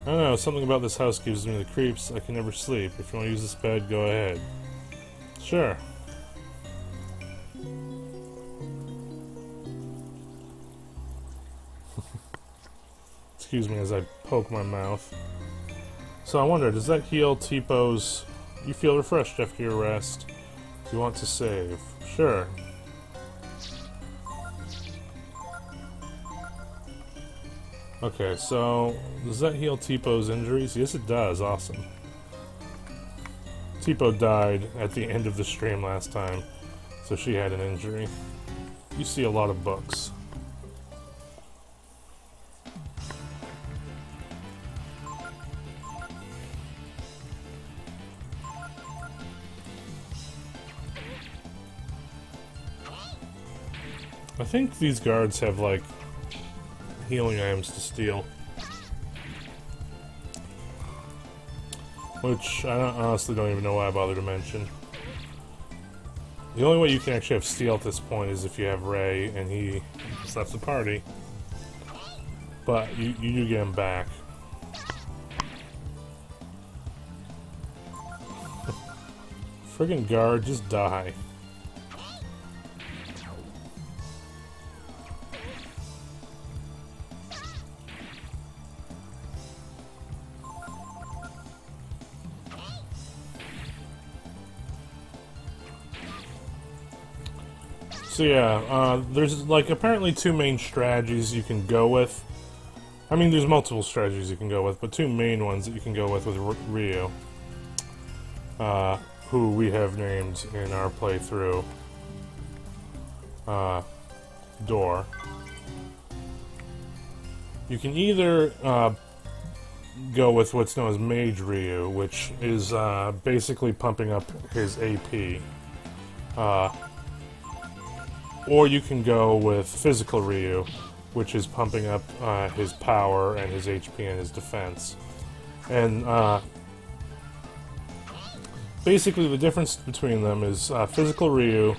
I don't know, something about this house gives me the creeps. I can never sleep. If you want to use this bed, go ahead. Sure. Excuse me as I poke my mouth. So I wonder, does that heal T-Pose? You feel refreshed after your rest. Do you want to save? Sure. Okay, so does that heal T-Po's injuries? Yes, it does. Awesome. T-Po died at the end of the stream last time, so she had an injury. You see a lot of books. I think these guards have, like, healing items to steal. Which, I honestly don't even know why I bother to mention. The only way you can actually have steal at this point is if you have Ray, and he just left the party. But you do get him back. Friggin' guard, just die. So yeah, there's like apparently two main strategies you can go with. I mean, there's multiple strategies you can go with, but two main ones that you can go with Ryu, who we have named in our playthrough Door. You can either go with what's known as Mage Ryu, which is basically pumping up his AP. Or you can go with Physical Ryu, which is pumping up his power and his HP and his defense. And basically the difference between them is Physical Ryu,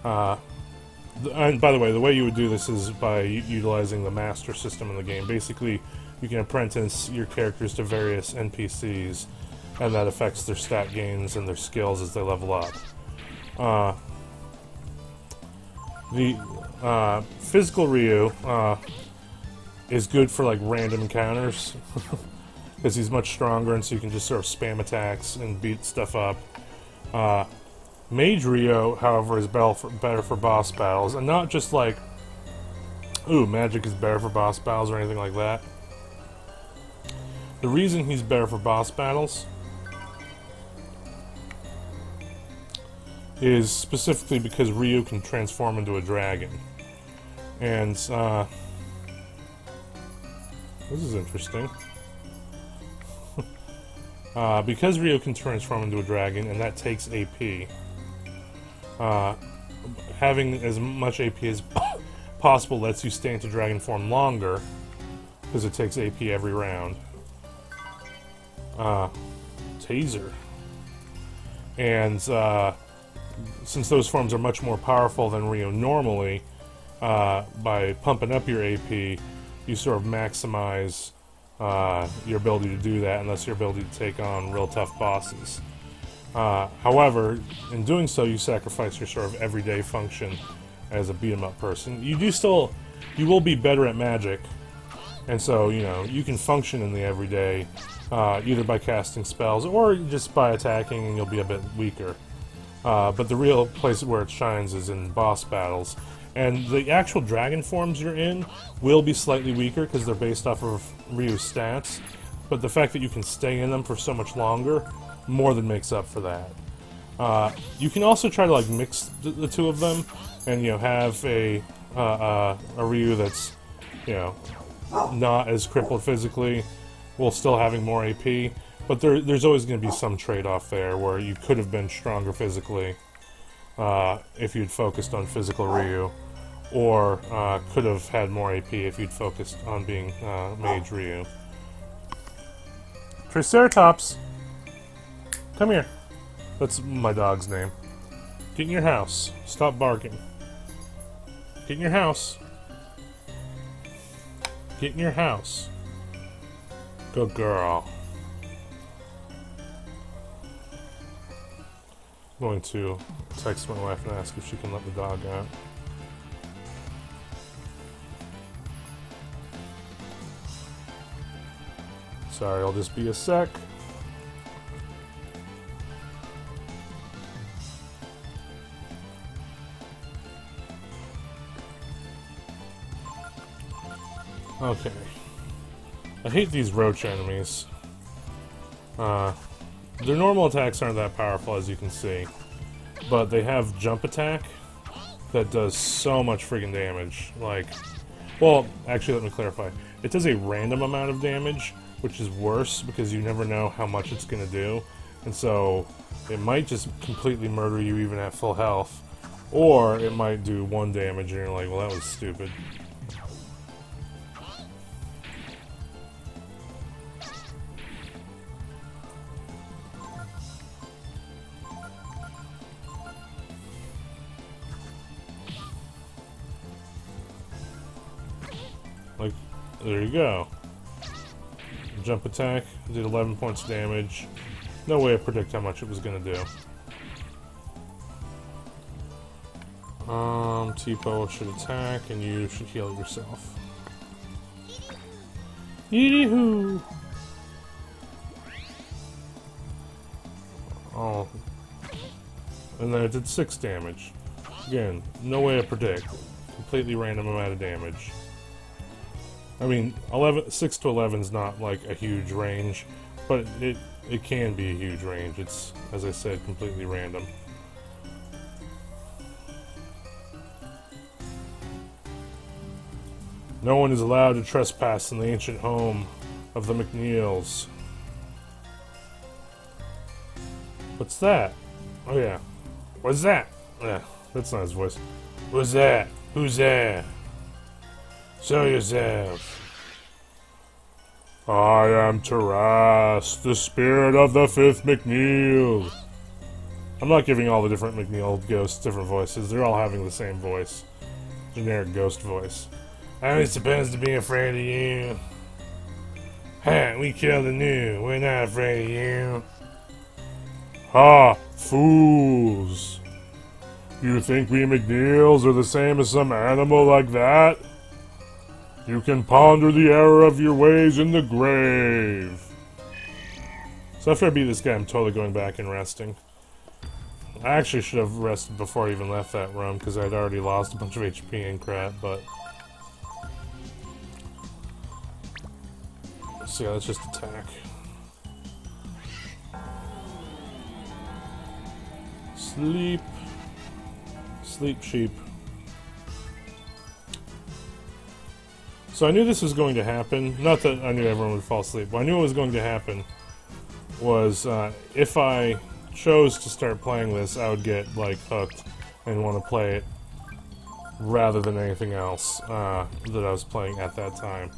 and by the way, the way you would do this is by utilizing the master system in the game. Basically, you can apprentice your characters to various NPCs, and that affects their stat gains and their skills as they level up. The Physical Ryu is good for like random encounters because he's much stronger, and so you can just sort of spam attacks and beat stuff up. Mage Ryu, however, is better for boss battles, and not just like, ooh, magic is better for boss battles or anything like that. The reason he's better for boss battles is specifically because Ryu can transform into a dragon. And, this is interesting. Because Ryu can transform into a dragon, and that takes AP, having as much AP as possible lets you stay into dragon form longer, because it takes AP every round. Taser. And, since those forms are much more powerful than Ryu normally, by pumping up your AP, you sort of maximize your ability to do that, and thus your ability to take on real tough bosses. However, in doing so, you sacrifice your sort of everyday function as a beat-em-up person. You will be better at magic, and so, you know, you can function in the everyday, either by casting spells or just by attacking, and you'll be a bit weaker. But the real place where it shines is in boss battles. And the actual dragon forms you're in will be slightly weaker because they're based off of Ryu's stats. But the fact that you can stay in them for so much longer more than makes up for that. You can also try to like mix the two of them and, you know, have a Ryu that's, you know, not as crippled physically while still having more AP. But there's always going to be some trade-off there where you could have been stronger physically if you'd focused on Physical Ryu, or could have had more AP if you'd focused on being Mage Ryu. Triceratops! Come here. That's my dog's name. Get in your house. Stop barking. Get in your house. Get in your house. Good girl. I'm going to text my wife and ask if she can let the dog out. Sorry, I'll just be a sec. Okay. I hate these roach enemies. Their normal attacks aren't that powerful, as you can see. But they have jump attack that does so much friggin' damage. Like, well, actually, let me clarify. It does a random amount of damage, which is worse because you never know how much it's gonna do. And so, it might just completely murder you even at full health. Or it might do 1 damage and you're like, well, that was stupid. Like, there you go. Jump attack, did 11 points of damage. No way to predict how much it was gonna do. Tipo should attack, and you should heal yourself. Yee-hoo! Oh. And then it did 6 damage. Again, no way to predict. Completely random amount of damage. I mean, 6 to 11 is not like a huge range, but it can be a huge range. It's, as I said, completely random. No one is allowed to trespass in the ancient home of the McNeils. What's that? Oh yeah. What's that? Yeah, that's not his voice. What's that? Who's there? Show yourself. I am Taras, the spirit of the 5th McNeil. I'm not giving all the different McNeil ghosts different voices. They're all having the same voice. Generic ghost voice. I'm supposed to be afraid of you. Ha! We killed the new. We're not afraid of you. Ha! Fools! You think we McNeils are the same as some animal like that? You can ponder the error of your ways in the grave. So after I beat this guy, I'm totally going back and resting. I actually should have rested before I even left that room, because I'd already lost a bunch of HP and crap, but... So yeah, let's just attack. Sleep. Sleep, sheep. So I knew this was going to happen. Not that I knew everyone would fall asleep, but I knew what was going to happen was if I chose to start playing this, I would get, like, hooked and want to play it rather than anything else that I was playing at that time.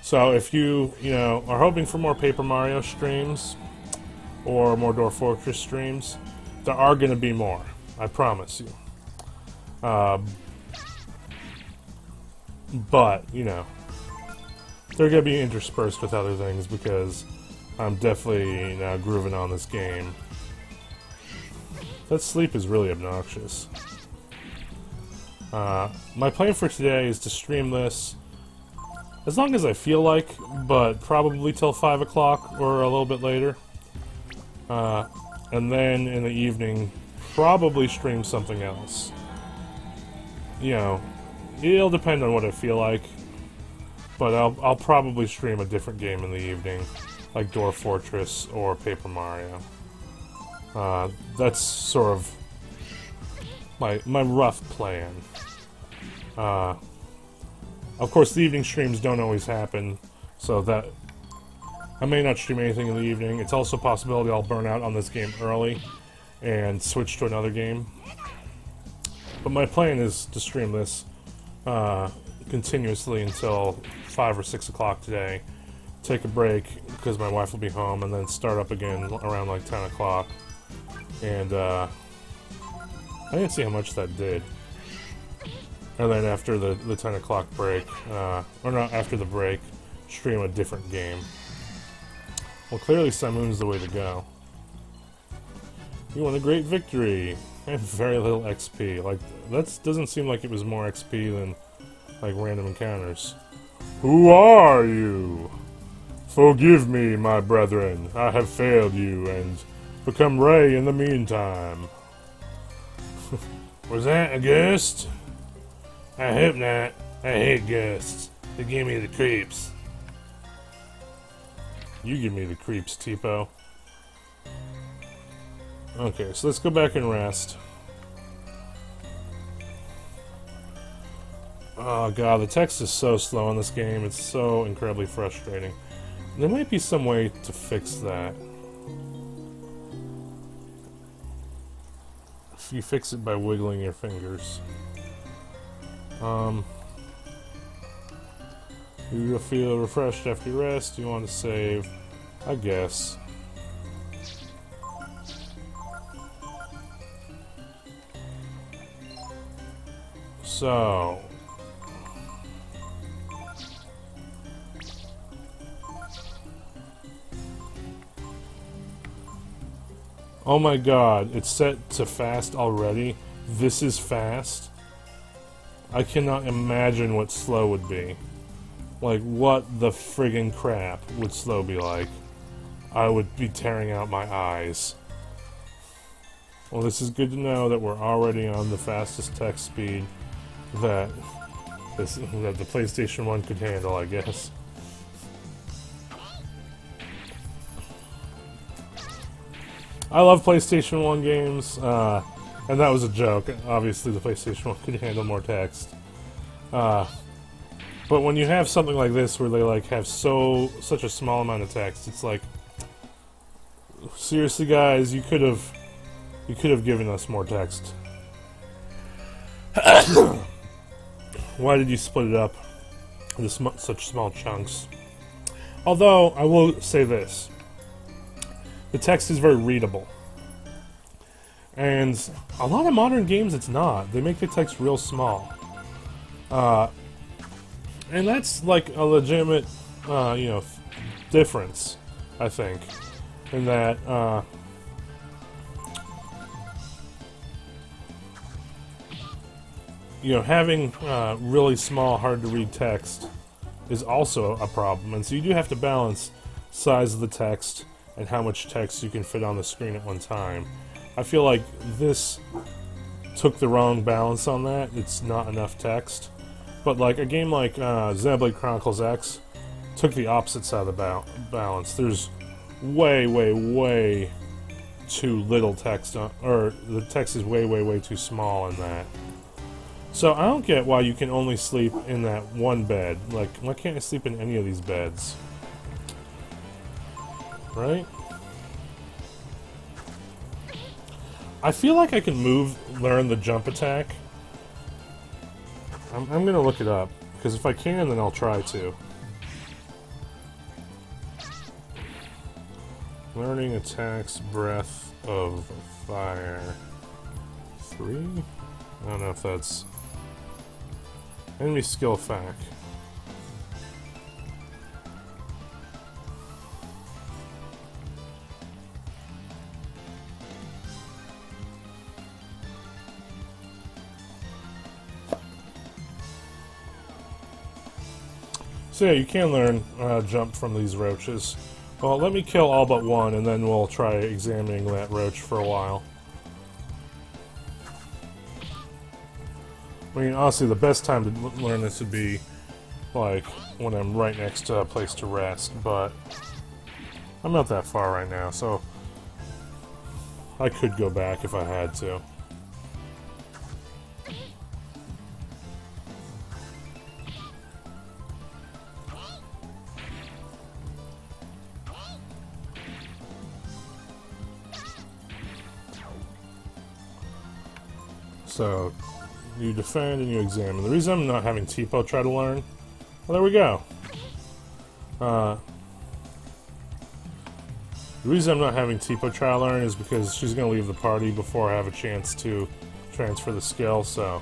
So if you know, are hoping for more Paper Mario streams or more Dwarf Fortress streams, there are going to be more. I promise you. But, you know, they're going to be interspersed with other things because I'm definitely, you know, grooving on this game. That sleep is really obnoxious. My plan for today is to stream this as long as I feel like, but probably till 5 o'clock or a little bit later. And then in the evening, probably stream something else. You know, it'll depend on what I feel like, but I'll probably stream a different game in the evening, like Dwarf Fortress or Paper Mario. That's sort of my rough plan. Of course, the evening streams don't always happen, so that I may not stream anything in the evening. It's also a possibility I'll burn out on this game early and switch to another game. But my plan is to stream this continuously until 5 or 6 o'clock today. Take a break because my wife will be home, and then start up again around like 10 o'clock. And I didn't see how much that did. And then after the 10 o'clock break, or not after the break, stream a different game. Well, clearly Simoon's the way to go. You won a great victory! And very little XP. Like, that doesn't seem like it was more XP than, like, random encounters. Who are you? Forgive me, my brethren. I have failed you, and become Ray in the meantime. Was that a ghost? I hope not. I hate ghosts. They give me the creeps. You give me the creeps, Tipo. Okay, so let's go back and rest. Oh god, the text is so slow in this game. It's so incredibly frustrating. There might be some way to fix that. If you fix it by wiggling your fingers. You feel refreshed after your rest. You want to save? I guess. So... oh my god, it's set to fast already? This is fast? I cannot imagine what slow would be. Like, what the friggin' crap would slow be like? I would be tearing out my eyes. Well, this is good to know that we're already on the fastest text speed that the PlayStation 1 could handle, I guess. I love PlayStation 1 games, and that was a joke. Obviously, the PlayStation 1 could handle more text. But when you have something like this, where they like have such a small amount of text, it's like, seriously, guys, you could have given us more text. Why did you split it up into such small chunks? Although I will say this. The text is very readable. And a lot of modern games it's not. They make the text real small. And that's like a legitimate, you know, difference, I think. In that, you know, having really small, hard-to-read text is also a problem. And so you do have to balance size of the text and how much text you can fit on the screen at one time. I feel like this took the wrong balance on that. It's not enough text. But like a game like Xenoblade Chronicles X took the opposite side of the balance. There's way, way, way too little text, or the text is way, way, way too small in that. So I don't get why you can only sleep in that one bed. Like, why can't I sleep in any of these beds? Right? I feel like I can learn the jump attack. I'm gonna look it up, because if I can, then I'll try to. Learning attacks, Breath of Fire 3? I don't know if that's... Enemy skill fact. So yeah, you can learn jump from these roaches. Well, let me kill all but one, and then we'll try examining that roach for a while. I mean, honestly, the best time to learn this would be, like, when I'm right next to a place to rest, but I'm not that far right now, so I could go back if I had to. So, you defend and you examine. The reason I'm not having Tipo try to learn... Well, there we go. The reason I'm not having Tipo try to learn is because she's going to leave the party before I have a chance to transfer the skill, so...